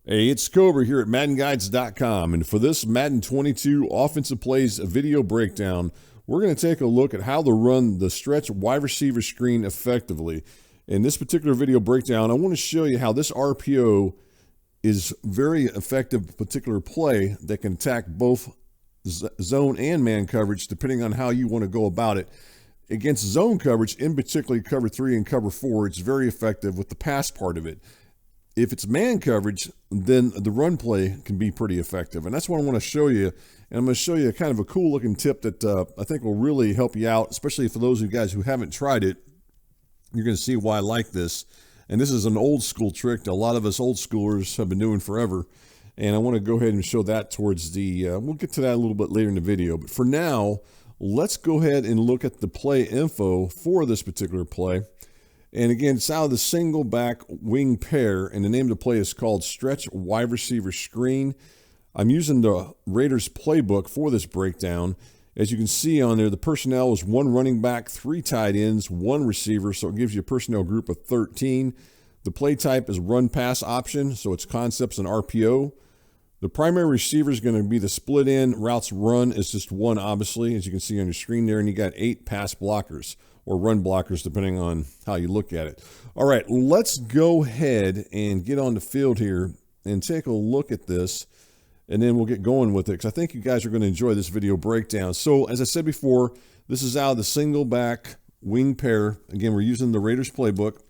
Hey, it's Cobra here at MaddenGuides.com, and for this Madden 22 Offensive Plays video breakdown, we're going to take a look at how to run the stretch wide receiver screen effectively. In this particular video breakdown, I want to show you how this RPO is very effective particular play that can attack both zone and man coverage depending on how you want to go about it. Against zone coverage, in particular cover 3 and cover 4, it's very effective with the pass part of it. If it's man coverage, then the run play can be pretty effective. And that's what I want to show you. And I'm going to show you kind of a cool looking tip that I think will really help you out, especially for those of you guys who haven't tried it. You're going to see why I like this. And this is an old school trick that a lot of us old schoolers have been doing forever. And I want to go ahead and show that towards the, we'll get to that a little bit later in the video. But for now, let's go ahead and look at the play info for this particular play. And again, it's out of the Singleback Wing Pair, and the name of the play is called Stretch Wide Receiver Screen. I'm using the Raiders playbook for this breakdown. As you can see on there, the personnel is 1 running back, 3 tight ends, 1 receiver, so it gives you a personnel group of 13. The play type is run-pass option, so it's concepts and RPO. The primary receiver is going to be the split end. Routes run is just 1, obviously, as you can see on your screen there, and you got 8 pass blockers, or run blockers, depending on how you look at it. All right, let's go ahead and get on the field here and take a look at this, and then we'll get going with it, because I think you guys are going to enjoy this video breakdown. So, as I said before, this is out of the Singleback Wing Pair. Again, we're using the Raiders playbook,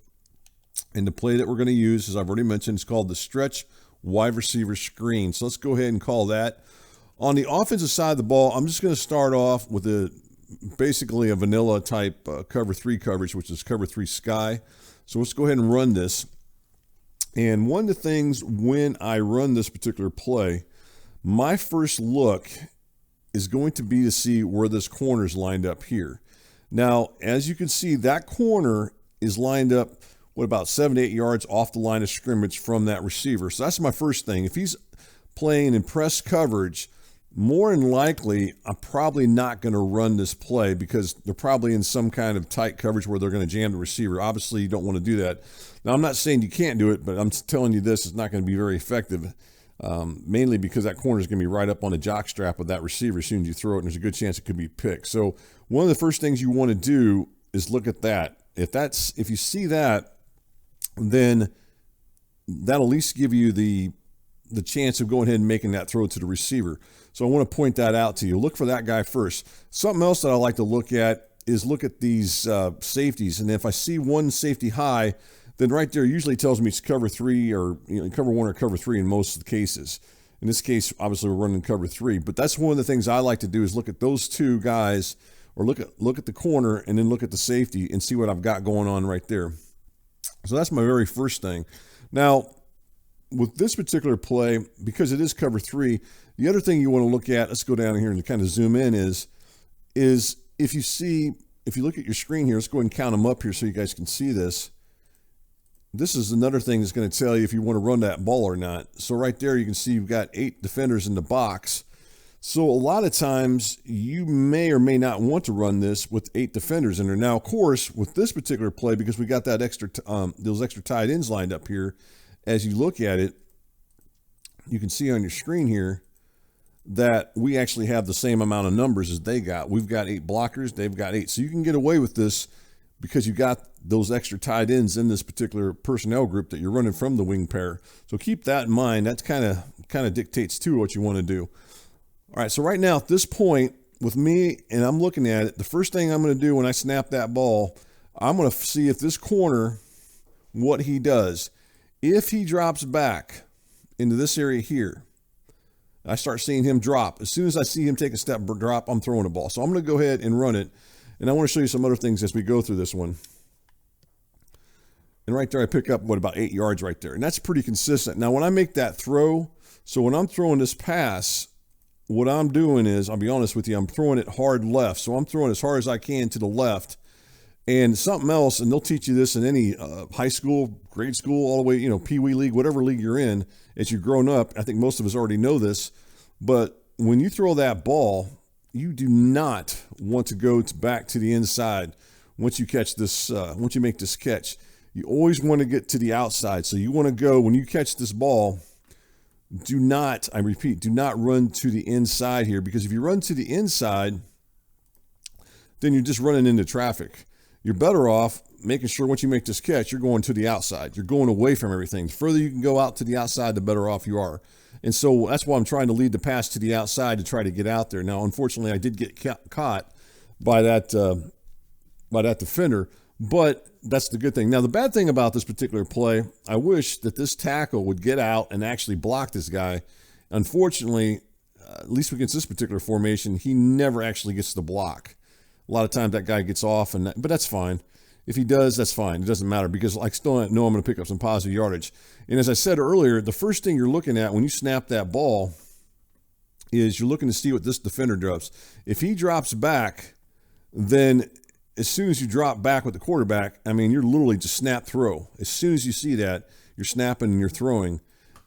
and the play that we're going to use, as I've already mentioned, is called the Stretch Wide Receiver Screen. So let's go ahead and call that. On the offensive side of the ball, I'm just going to start off with basically a vanilla type cover 3 coverage, which is cover 3 sky. So let's go ahead and run this. And one of the things when I run this particular play, my first look is going to be to see where this corner is lined up here. Now, as you can see, that corner is lined up, about 7 to 8 yards off the line of scrimmage from that receiver. So that's my first thing. If he's playing in press coverage, more than likely, I'm probably not going to run this play because they're probably in some kind of tight coverage where they're going to jam the receiver. Obviously, you don't want to do that. Now, I'm not saying you can't do it, but I'm telling you this is not going to be very effective, mainly because that corner is going to be right up on the jock strap of that receiver as soon as you throw it, and there's a good chance it could be picked. So one of the first things you want to do is look at that. If you see that, then that'll at least give you the chance of going ahead and making that throw to the receiver. So I want to point that out to you. Look for that guy first. Something else that I like to look at is look at these safeties. And if I see one safety high, then right there usually tells me it's cover 3 or cover 1 or cover 3 in most of the cases. In this case, obviously we're running cover 3. But that's one of the things I like to do is look at those 2 guys, or look at the corner and then look at the safety and see what I've got going on right there. So that's my very first thing. Now, with this particular play, because it is cover 3, the other thing you want to look at, let's go down here and kind of zoom in, is if you look at your screen here, let's go ahead and count them up here so you guys can see this. This is another thing that's going to tell you if you want to run that ball or not. So right there you can see you've got 8 defenders in the box. So a lot of times you may or may not want to run this with 8 defenders in there. Now, of course, with this particular play, because we got that those extra tight ends lined up here, as you look at it, you can see on your screen here that we actually have the same amount of numbers as they got. We've got 8 blockers, they've got 8. So you can get away with this because you got those extra tight ends in this particular personnel group that you're running from the wing pair. So keep that in mind. That kind of dictates too what you want to do. All right, so right now at this point with me, and I'm looking at it, the first thing I'm going to do when I snap that ball, I'm going to see if this corner, what he does. If he drops back into this area here, I start seeing him drop. As soon as I see him take a step drop, I'm throwing a ball. So I'm going to go ahead and run it, and I want to show you some other things as we go through this one. And right there I pick up, about 8 yards right there, and that's pretty consistent. Now when I make that throw, so when I'm throwing this pass, what I'm doing is, I'll be honest with you, I'm throwing it hard left. So I'm throwing as hard as I can to the left. And something else, and they'll teach you this in any high school, grade school, all the way, Pee Wee League, whatever league you're in, as you've grown up. I think most of us already know this. But when you throw that ball, you do not want to go back to the inside once you catch this, once you make this catch. You always want to get to the outside. So you want to go, when you catch this ball, do not, I repeat, do not run to the inside here, because if you run to the inside, then you're just running into traffic. You're better off making sure once you make this catch, you're going to the outside. You're going away from everything. The further you can go out to the outside, the better off you are. And so that's why I'm trying to lead the pass to the outside to try to get out there. Now, unfortunately, I did get caught by that defender, but that's the good thing. Now, the bad thing about this particular play, I wish that this tackle would get out and actually block this guy. Unfortunately, at least against this particular formation, he never actually gets the block. A lot of times that guy gets off, but that's fine. If he does, that's fine. It doesn't matter, because I still know I'm going to pick up some positive yardage. And as I said earlier, the first thing you're looking at when you snap that ball is you're looking to see what this defender drops. If he drops back, then as soon as you drop back with the quarterback, I mean, you're literally just snap throw. As soon as you see that, you're snapping and you're throwing,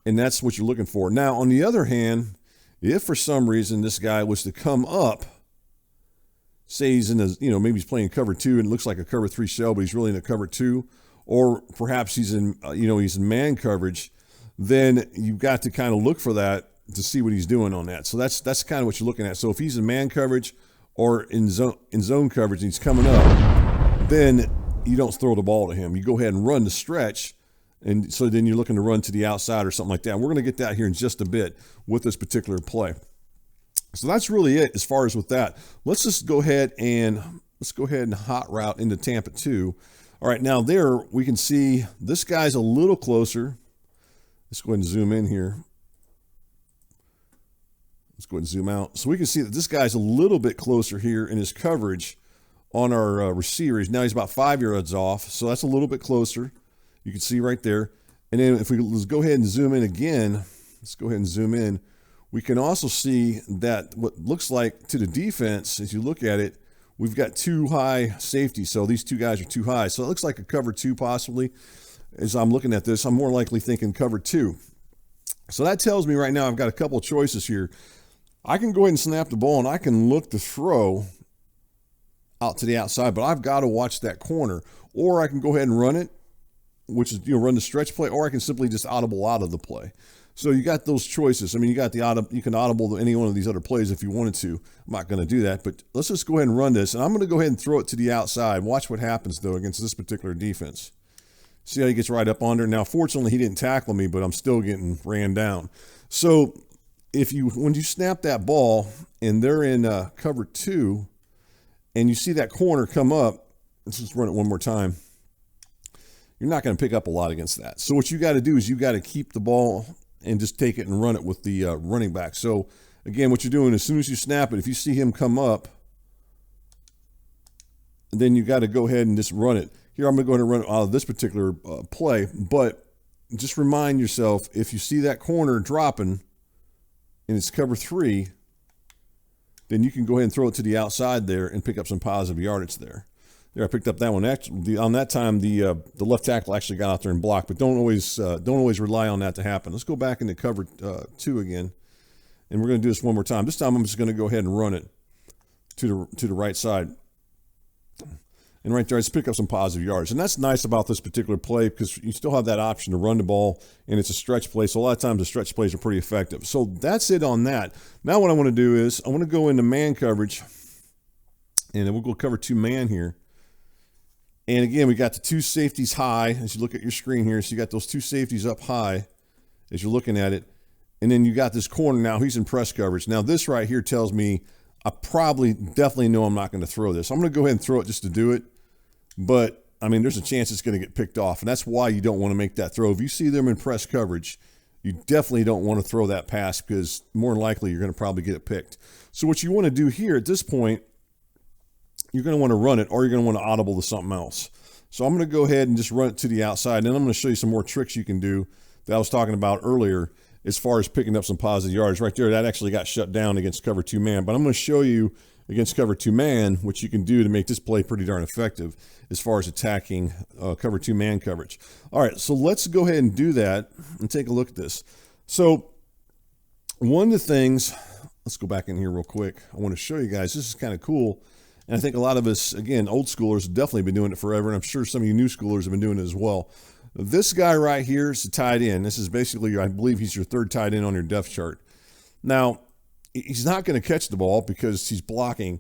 and that's what you're looking for. Now, on the other hand, if for some reason this guy was to come up, say he's in a, maybe he's playing cover 2 and it looks like a cover 3 shell, but he's really in a cover 2, or perhaps he's in, he's in man coverage, then you've got to kind of look for that to see what he's doing on that. So that's kind of what you're looking at. So if he's in man coverage or in zone coverage and he's coming up, then you don't throw the ball to him. You go ahead and run the stretch, and so then you're looking to run to the outside or something like that. We're going to get that here in just a bit with this particular play. So that's really it as far as with that. Let's go ahead and hot route into Tampa 2. All right, now there we can see this guy's a little closer. Let's go ahead and zoom in here. Let's go ahead and zoom out. So we can see that this guy's a little bit closer here in his coverage on our receivers. Now he's about 5 yards off, so that's a little bit closer. You can see right there. And then if let's go ahead and zoom in again, let's go ahead and zoom in. We can also see that what looks like to the defense, as you look at it, we've got 2 high safeties. So these 2 guys are too high. So it looks like a cover 2 possibly. As I'm looking at this, I'm more likely thinking cover 2. So that tells me right now I've got a couple of choices here. I can go ahead and snap the ball and I can look to throw out to the outside, but I've got to watch that corner. Or I can go ahead and run it, which is, run the stretch play, or I can simply just audible out of the play. So you got those choices. I mean, you can audible to any one of these other plays if you wanted to. I'm not going to do that, but let's just go ahead and run this. And I'm going to go ahead and throw it to the outside. Watch what happens, though, against this particular defense. See how he gets right up under. Now, fortunately, he didn't tackle me, but I'm still getting ran down. So when you snap that ball and they're in cover 2 and you see that corner come up, let's just run it one more time. You're not going to pick up a lot against that. So what you got to do is you got to keep the ball and just take it and run it with the running back. So again, what you're doing, as soon as you snap it, if you see him come up, then you got to go ahead and just run it. Here, I'm going to go ahead and run it out of this particular play, but just remind yourself, if you see that corner dropping and it's cover 3, then you can go ahead and throw it to the outside there and pick up some positive yardage there. There, I picked up that one. Actually, on that time, the left tackle actually got out there and blocked, but don't always rely on that to happen. Let's go back into cover 2 again, and we're going to do this one more time. This time, I'm just going to go ahead and run it to the right side. And right there, I just pick up some positive yards. And that's nice about this particular play, because you still have that option to run the ball, and it's a stretch play. So a lot of times the stretch plays are pretty effective. So that's it on that. Now what I want to do is I want to go into man coverage, and then we'll go cover 2 man here. And again, we got the 2 safeties high as you look at your screen here. So you got those 2 safeties up high as you're looking at it. And then you got this corner now. He's in press coverage. Now this right here tells me I definitely know I'm not going to throw this. I'm going to go ahead and throw it just to do it. But, I mean, there's a chance it's going to get picked off. And that's why you don't want to make that throw. If you see them in press coverage, you definitely don't want to throw that pass, because more than likely you're going to probably get it picked. So what you want to do here at this point, you're going to want to run it, or you're going to want to audible to something else. So I'm going to go ahead and just run it to the outside. And then I'm going to show you some more tricks you can do that I was talking about earlier as far as picking up some positive yards. Right there, that actually got shut down against cover 2 man. But I'm going to show you against cover 2 man what you can do to make this play pretty darn effective as far as attacking cover 2 man coverage. All right, so let's go ahead and do that and take a look at this. So one of the things, let's go back in here real quick. I want to show you guys, this is kind of cool. And I think a lot of us, again, old schoolers have definitely been doing it forever, and I'm sure some of you new schoolers have been doing it as well. This guy right here is the tight end. This is basically, I believe he's your third tight end on your depth chart. Now, he's not going to catch the ball because he's blocking.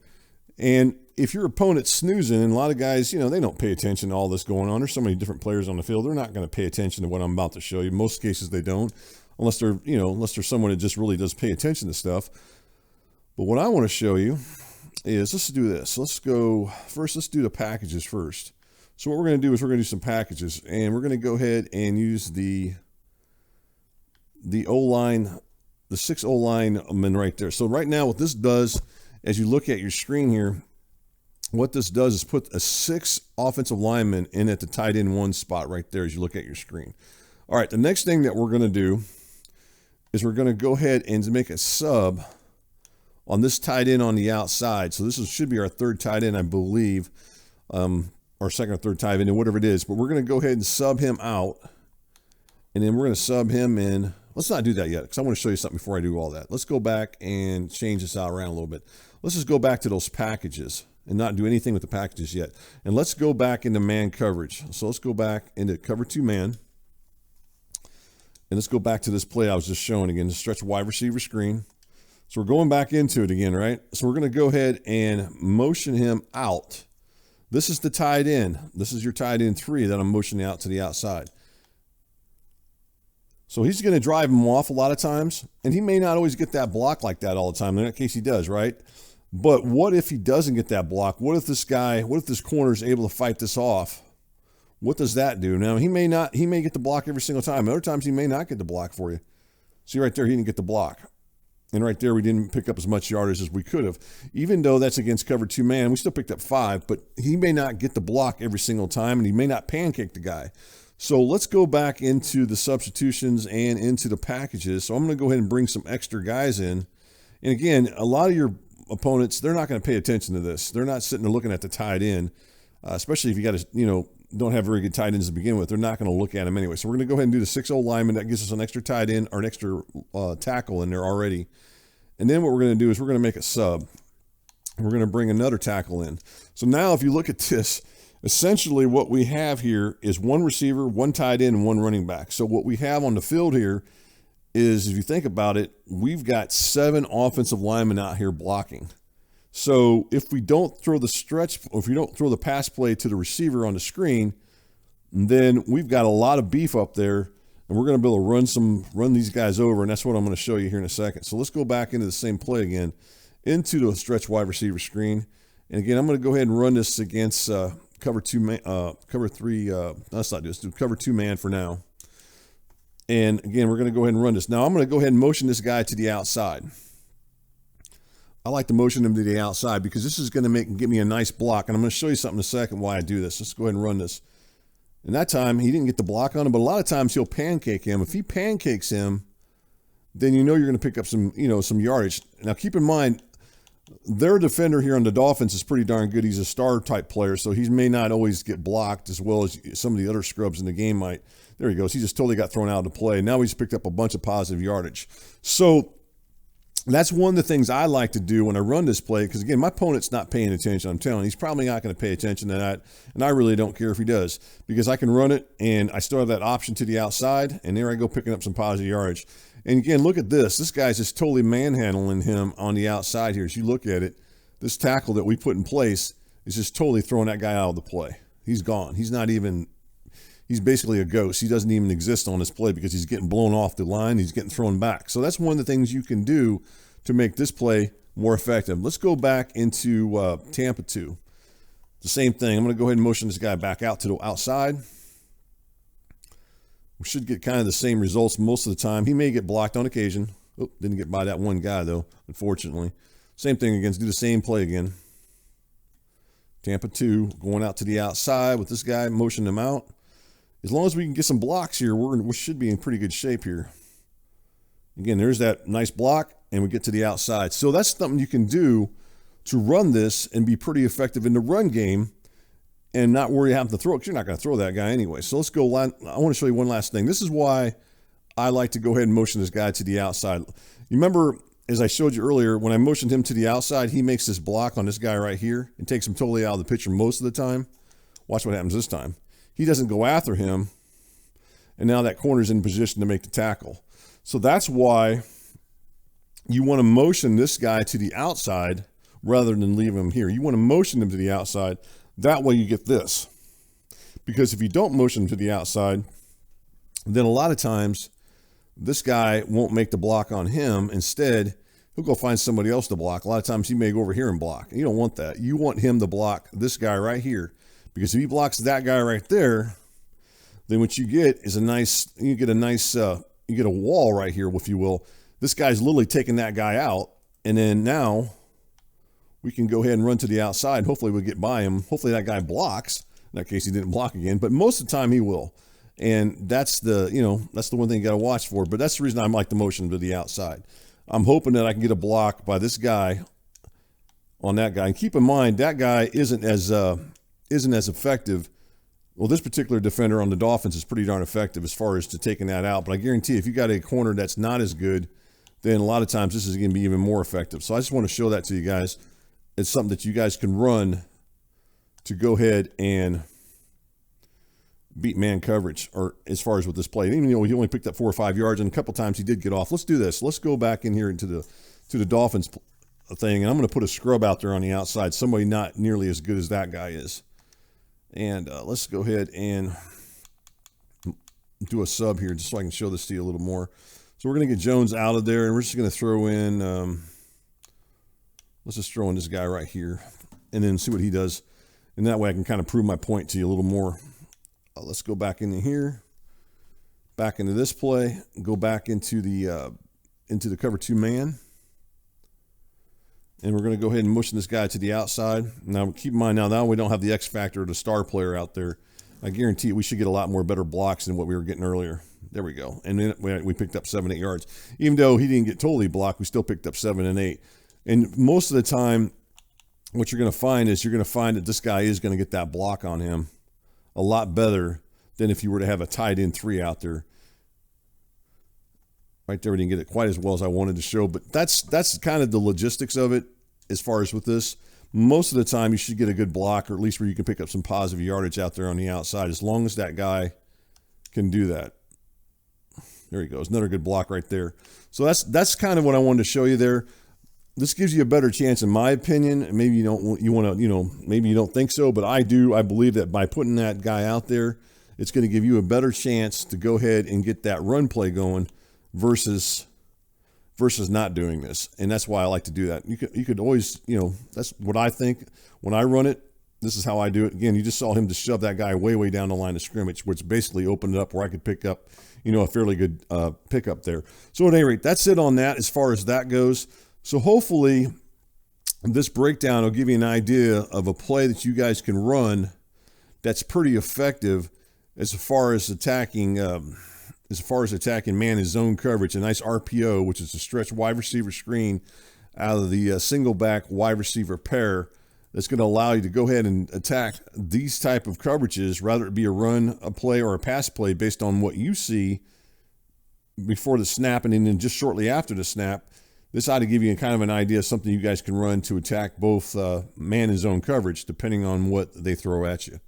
And if your opponent's snoozing, and a lot of guys, you know, they don't pay attention to all this going on. There's so many different players on the field. They're not going to pay attention to what I'm about to show you. In most cases, they don't, unless they're, you know, unless there's someone that just really does pay attention to stuff. But what I want to show you is, let's do this. Let's go first. Let's do the packages first. So what we're going to do is we're going to do some packages, and we're going to go ahead and use the O-line, the 6 O-linemen right there. So right now what this does, as you look at your screen here, what this does is put a 6 offensive linemen in at the tight end 1 spot right there as you look at your screen. All right, the next thing that we're going to do is we're going to go ahead and make a sub on this tight end on the outside. So this should be our third tight end, I believe, or second or third tight end, or whatever it is. But we're going to go ahead and sub him out, and then we're going to sub him in. Let's not do that yet, because I want to show you something before I do all that. Let's go back and change this out around a little bit. Let's just go back to those packages and not do anything with the packages yet. And let's go back into man coverage. So let's go back into cover 2 man. And let's go back to this play I was just showing again, the stretch wide receiver screen. So we're going back into it again, right? So we're going to go ahead and motion him out. This is the tight end. This is your tight end 3 that I'm motioning out to the outside. So he's going to drive him off a lot of times, and he may not always get that block like that all the time. In that case, he does, right? But what if he doesn't get that block? What if this corner is able to fight this off? What does that do? Now, he may get the block every single time. Other times he may not get the block for you. See right there, he didn't get the block. And right there, we didn't pick up as much yardage as we could have. Even though that's against cover 2 man, we still picked up 5, but he may not get the block every single time, and he may not pancake the guy. So let's go back into the substitutions and into the packages. So I'm going to go ahead and bring some extra guys in. And again, a lot of your opponents, they're not going to pay attention to this. They're not sitting there looking at the tight end, especially if you got to, you know, don't have very good tight ends to begin with. They're not going to look at him anyway. So we're going to go ahead and do the 6 O-lineman. That gives us an extra tight end or an extra tackle in there already. And then what we're going to do is we're going to make a sub. We're going to bring another tackle in. So now if you look at this, essentially what we have here is 1 receiver, 1 tight end, and 1 running back. So what we have on the field here is, if you think about it, we've got 7 offensive linemen out here blocking. So if we don't throw the stretch, or if we don't throw the pass play to the receiver on the screen, then we've got a lot of beef up there, and we're going to be able to run these guys over, and that's what I'm going to show you here in a second. So let's go back into the same play again, into the stretch wide receiver screen. And again, I'm going to go ahead and run this against cover 2 man, cover 3. Let's not do this. Do cover 2 man for now. And again, we're going to go ahead and run this. Now I'm going to go ahead and motion this guy to the outside. I like to motion him to the outside because this is going to give me a nice block. And I'm going to show you something in a second why I do this. Let's go ahead and run this. And that time he didn't get the block on him, but a lot of times he'll pancake him. If he pancakes him, then you know you're going to pick up some yardage. Now keep in mind, their defender here on the Dolphins is pretty darn good. He's a star type player, so he may not always get blocked as well as some of the other scrubs in the game might. There he goes. He just totally got thrown out of the play. Now he's picked up a bunch of positive yardage. So that's one of the things I like to do when I run this play, because again, my opponent's not paying attention. I'm telling you, he's probably not going to pay attention to that, and I really don't care if he does, because I can run it, and I still have that option to the outside, and there I go picking up some positive yardage. And again, look at this. This guy's just totally manhandling him on the outside here. As you look at it, this tackle that we put in place is just totally throwing that guy out of the play. He's gone. He's basically a ghost. He doesn't even exist on this play because he's getting blown off the line. He's getting thrown back. So that's one of the things you can do to make this play more effective. Let's go back into Tampa 2. The same thing. I'm going to go ahead and motion this guy back out to the outside. We should get kind of the same results most of the time. He may get blocked on occasion. Oh, didn't get by that one guy, though, unfortunately. Same thing again. Do the same play again. Tampa 2, going out to the outside with this guy, motioning him out. As long as we can get some blocks here, we should be in pretty good shape here. Again, there's that nice block, and we get to the outside. So that's something you can do to run this and be pretty effective in the run game and not worry having to throw it, because you're not going to throw that guy anyway. So let's go. I want to show you one last thing. This is why I like to go ahead and motion this guy to the outside. You remember, as I showed you earlier, when I motioned him to the outside, he makes this block on this guy right here and takes him totally out of the picture most of the time. Watch what happens this time. He doesn't go after him. and now that corner's in position to make the tackle. So that's why you want to motion this guy to the outside rather than leave him here. You want to motion him to the outside. That way you get this. Because if you don't motion him to the outside, then a lot of times this guy won't make the block on him. Instead, he'll go find somebody else to block. A lot of times he may go over here and block. You don't want that. You want him to block this guy right here. Because if he blocks that guy right there, then what you get is you get a wall right here, if you will. This guy's literally taking that guy out. And then now we can go ahead and run to the outside. Hopefully we'll get by him. Hopefully that guy blocks. In that case, he didn't block again, but most of the time he will. And that's the one thing you got to watch for. But that's the reason I like the motion to the outside. I'm hoping that I can get a block by this guy on that guy. And keep in mind, that guy isn't as effective. Well, this particular defender on the Dolphins is pretty darn effective as far as to taking that out. But I guarantee if you got a corner that's not as good, then a lot of times this is going to be even more effective. So I just want to show that to you guys. It's something that you guys can run to go ahead and beat man coverage, or as far as with this play. And even though he only picked up 4 or 5 yards, and a couple times he did get off. Let's do this. Let's go back in here into the Dolphins thing, and I'm going to put a scrub out there on the outside, somebody not nearly as good as that guy is. And let's go ahead and do a sub here just so I can show this to you a little more. So we're going to get Jones out of there, and we're just going to throw in, let's just throw in this guy right here and then see what he does. And that way I can kind of prove my point to you a little more. Let's go back into here, back into this play, go back into the cover 2 man. And we're going to go ahead and motion this guy to the outside. Now, keep in mind, now we don't have the X factor of the star player out there. I guarantee we should get a lot more better blocks than what we were getting earlier. There we go. And then we picked up 7, 8 yards. Even though he didn't get totally blocked, we still picked up 7 and 8. And most of the time, what you're going to find is that this guy is going to get that block on him a lot better than if you were to have a tight end 3 out there. Right there, we didn't get it quite as well as I wanted to show, but that's kind of the logistics of it as far as with this. Most of the time, you should get a good block, or at least where you can pick up some positive yardage out there on the outside, as long as that guy can do that. There he goes, another good block right there. So that's kind of what I wanted to show you there. This gives you a better chance, in my opinion. Maybe you don't, maybe you don't think so, but I do. I believe that by putting that guy out there, it's going to give you a better chance to go ahead and get that run play going versus not doing this. And that's why I like to do that. You could always, that's what I think when I run it. This is how I do it. Again, you just saw him just shove that guy way down the line of scrimmage, which basically opened it up where I could pick up, a fairly good pickup there. So at any rate, that's it on that as far as that goes. So hopefully this breakdown will give you an idea of a play that you guys can run that's pretty effective as far as attacking man and zone coverage. A nice RPO, which is a stretch wide receiver screen out of the Singleback wide receiver pair, that's going to allow you to go ahead and attack these type of coverages, rather it be a run, a play, or a pass play based on what you see before the snap and then just shortly after the snap. This ought to give you kind of an idea of something you guys can run to attack both man and zone coverage, depending on what they throw at you.